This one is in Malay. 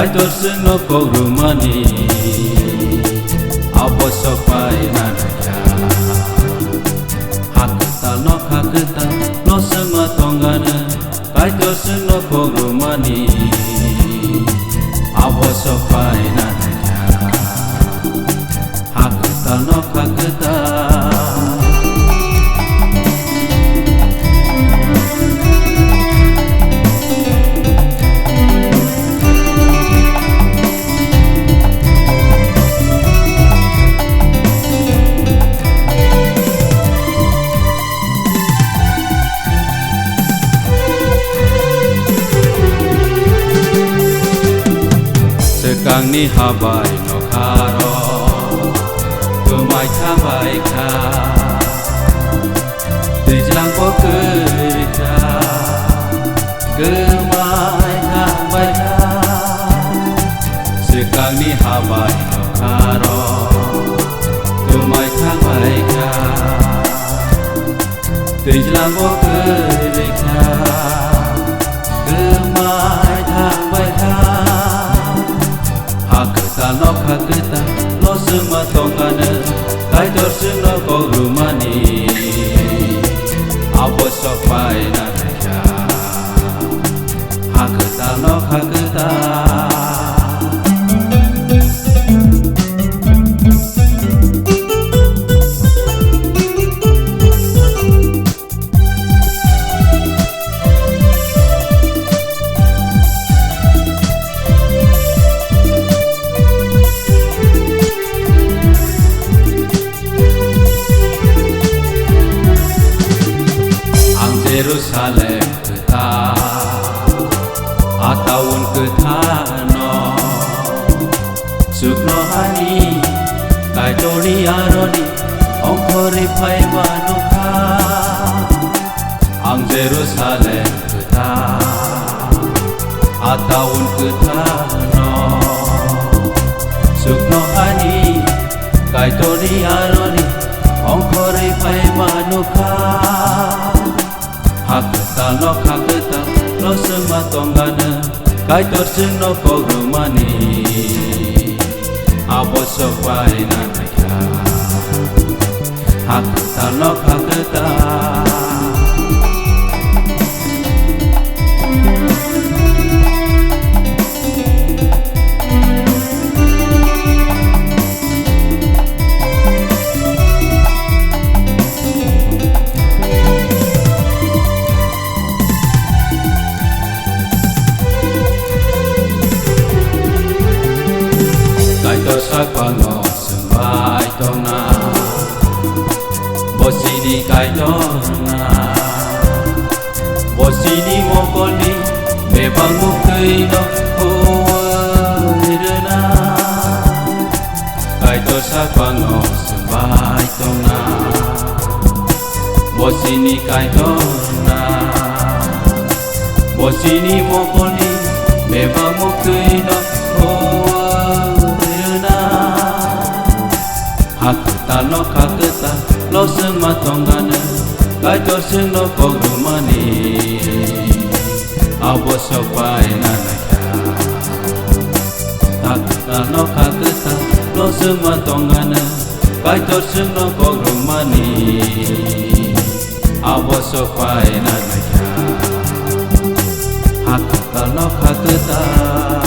Kaitor seno korumani Abosopai nanaya Hakta no sema tongana Kaitor seno korumani Abosopai nanaya Hakta no hakta Sekang ni habai no karo Kemai thabai ka Dijlang po kerika Kemai thabai ka Sekang ni habai no karo Kemai thabai ka Dijlang po kerika Kemai thabai ka Hakta no hakta lo sema tongana Kaitor seno korumani Abosopai nanaya Hakta no hakta Jerusalem kita Ataun kita no Sukno hani Kaitori aroni Ongkori pai manuka Ang Jerusalem kita Ataun kita no Sukno hani Kaitori aroni Ongkori pai manuka Hakta no hakta lo sema tongana Kaitor seno korumani Abosopai nanaya Hakta no hakta Sakpango sembai tona Bosini kaitona Bosini mokoli Bebang mukaino Huwairana Kaito sakpango sembai tona Bosini kaitona Bosini mokoli Bebang mukaino Hakta no hakta lo sema tongana Kaitor seno korumani Abosopai nanaya Hakta no hakta lo sema tongana Kaitor seno korumani Abosopai nanaya Hakta no hakta